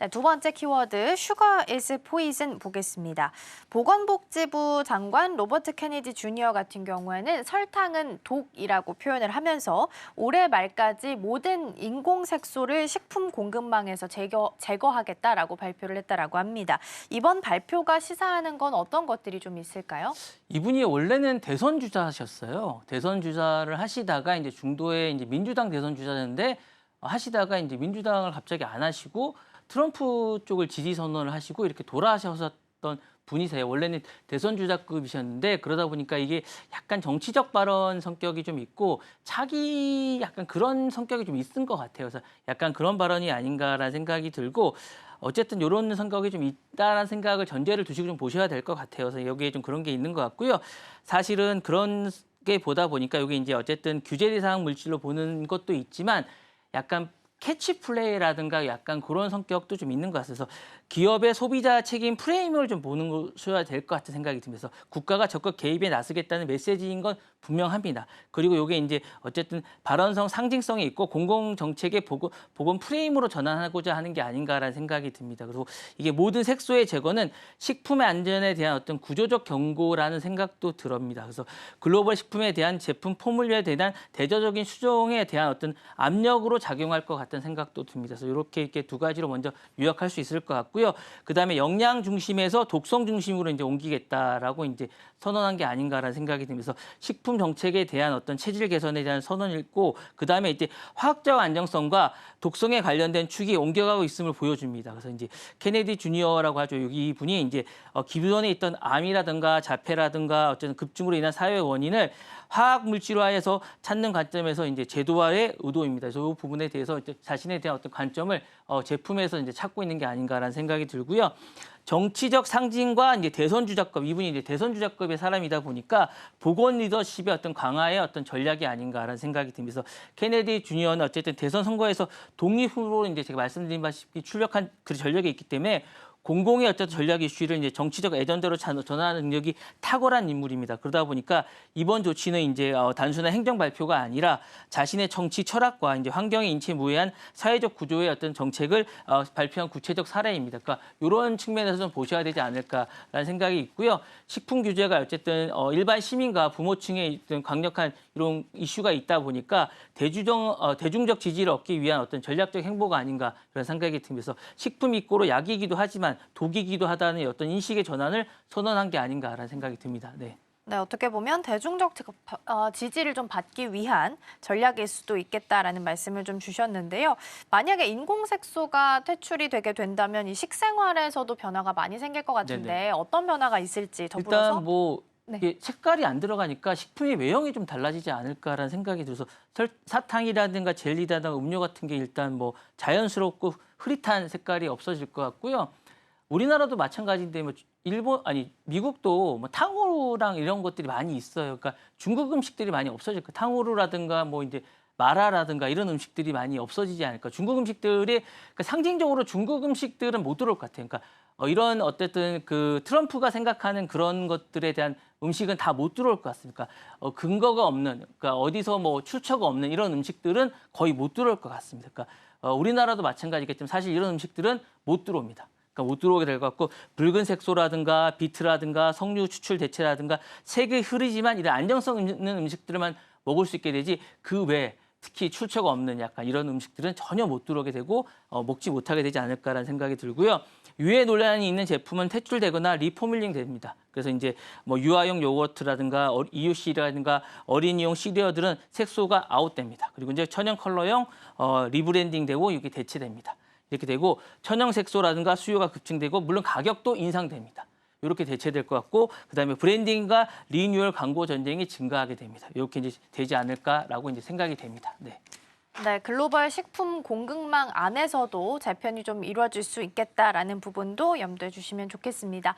네, 두 번째 키워드 Sugar is poison 보겠습니다. 보건복지부 장관 로버트 케네디 주니어 같은 경우에는 설탕은 독이라고 표현을 하면서 올해 말까지 모든 인공색소를 식품 공급망에서 제거하겠다라고 발표를 했다라고 합니다. 이번 발표가 시사하는 건 어떤 것들이 좀 있을까요? 이분이 원래는 대선 주자셨어요. 대선 주자를 하시다가 이제 중도에 이제 민주당 대선 주자였는데 하시다가 이제 민주당을 갑자기 안 하시고 트럼프 쪽을 지지 선언을 하시고 이렇게 돌아가셨던 분이세요. 원래는 대선 주자급이셨는데 그러다 보니까 이게 약간 정치적 발언 성격이 좀 있고 차기 약간 그런 성격이 좀 있은 것 같아요. 그래서 약간 그런 발언이 아닌가라는 생각이 들고 어쨌든 이런 성격이 좀 있다라는 생각을 전제를 두시고 좀 보셔야 될 것 같아요. 그래서 여기에 좀 그런 게 있는 것 같고요. 사실은 그런 게 보다 보니까 여기 이제 어쨌든 규제 대상 물질로 보는 것도 있지만 약간 캐치 플레이라든가 약간 그런 성격도 좀 있는 것 같아서 기업의 소비자 책임 프레임을 좀 보는 것이어야 될 것 같은 생각이 들면서 국가가 적극 개입에 나서겠다는 메시지인 건 분명합니다. 그리고 이게 이제 어쨌든 발언성 상징성이 있고 공공 정책의 보건 프레임으로 전환하고자 하는 게 아닌가라는 생각이 듭니다. 그리고 이게 모든 색소의 제거는 식품의 안전에 대한 어떤 구조적 경고라는 생각도 들었습니다. 그래서 글로벌 식품에 대한 제품 포뮬러에 대한 대조적인 수정에 대한 어떤 압력으로 작용할 것 같다는 생각도 듭니다. 그래서 이렇게 두 가지로 먼저 요약할 수 있을 것 같고요. 그다음에 영양 중심에서 독성 중심으로 이제 옮기겠다라고 이제 선언한 게 아닌가라는 생각이 들면서 식품 정책에 대한 어떤 체질 개선에 대한 선언을 있고 그다음에 이제 화학적 안정성과 독성에 관련된 축이 옮겨가고 있음을 보여줍니다. 그래서 이제 케네디 주니어라고 하죠. 여기 이분이 이제 기존에 있던 암이라든가 자폐라든가 어쨌든 급증으로 인한 사회 원인을 화학 물질화해서 찾는 관점에서 이제 제도화의 의도입니다. 그래서 이 부분에 대해서 이제 자신에 대한 어떤 관점을 제품에서 이제 찾고 있는 게 아닌가라는 생각이 들고요. 정치적 상징과 이제 대선 주자급 이분이 이제 대선 주자급의 사람이다 보니까 보건 리더십의 어떤 강화의 어떤 전략이 아닌가라는 생각이 들면서 케네디 주니어는 어쨌든 대선 선거에서 독립 후보로 이제 제가 말씀드린 바시피 출력한 그 전력이 있기 때문에 공공의 어떤 전략 이슈를 이제 정치적 애전대로 전환하는 능력이 탁월한 인물입니다. 그러다 보니까 이번 조치는 이제 단순한 행정 발표가 아니라 자신의 정치 철학과 이제 환경에 인체 무해한 사회적 구조의 어떤 정책을 발표한 구체적 사례입니다. 그러니까 이런 측면에서 좀 보셔야 되지 않을까라는 생각이 있고요. 식품 규제가 어쨌든 일반 시민과 부모층의 어떤 강력한 이런 이슈가 있다 보니까 대중적 지지를 얻기 위한 어떤 전략적 행보가 아닌가 그런 생각이 들면서 식품 입고로 약이기도 하지만 독이기도 하다는 어떤 인식의 전환을 선언한 게 아닌가라는 생각이 듭니다. 네. 네, 어떻게 보면 대중적 지지를 좀 받기 위한 전략일 수도 있겠다라는 말씀을 좀 주셨는데요. 만약에 인공색소가 퇴출이 되게 된다면 이 식생활에서도 변화가 많이 생길 것 같은데 네네. 어떤 변화가 있을지 더불어서 일단 뭐 네. 이게 색깔이 안 들어가니까 식품의 외형이 좀 달라지지 않을까라는 생각이 들어서 사탕이라든가 젤리라든가 음료 같은 게 일단 뭐 자연스럽고 흐릿한 색깔이 없어질 것 같고요. 우리나라도 마찬가지인데 뭐 미국도 뭐 탕후루랑 이런 것들이 많이 있어요. 그러니까 중국 음식들이 많이 없어질 거예요. 탕후루라든가 뭐 이제 마라라든가 이런 음식들이 많이 없어지지 않을까. 중국 음식들이 그러니까 상징적으로 중국 음식들은 못 들어올 것 같아요. 그러니까 이런 어쨌든 그 트럼프가 생각하는 그런 것들에 대한 음식은 다 못 들어올 것 같습니다. 근거가 없는, 그러니까 어디서 뭐 출처가 없는 이런 음식들은 거의 못 들어올 것 같습니다. 그러니까 우리나라도 마찬가지겠지만 사실 이런 음식들은 못 들어옵니다. 그러니까 못 들어오게 될 것 같고 붉은 색소라든가 비트라든가 석류 추출 대체라든가 색이 흐리지만 이런 안정성 있는 음식들만 먹을 수 있게 되지 그 외에 특히 출처가 없는 약간 이런 음식들은 전혀 못 들어오게 되고 먹지 못하게 되지 않을까라는 생각이 들고요. 유해 논란이 있는 제품은 퇴출되거나 리포뮬링 됩니다. 그래서 이제 뭐 유아용 요거트라든가 EUC라든가 어린이용 시리얼들은 색소가 아웃됩니다. 그리고 이제 천연 컬러용 리브랜딩되고 이게 대체됩니다. 이렇게 되고 천연 색소라든가 수요가 급증되고 물론 가격도 인상됩니다. 이렇게 대체될 것 같고 그다음에 브랜딩과 리뉴얼 광고 전쟁이 증가하게 됩니다. 이렇게 이제 되지 않을까라고 이제 생각이 됩니다. 네. 네, 글로벌 식품 공급망 안에서도 재편이 좀 이루어질 수 있겠다라는 부분도 염두해 주시면 좋겠습니다.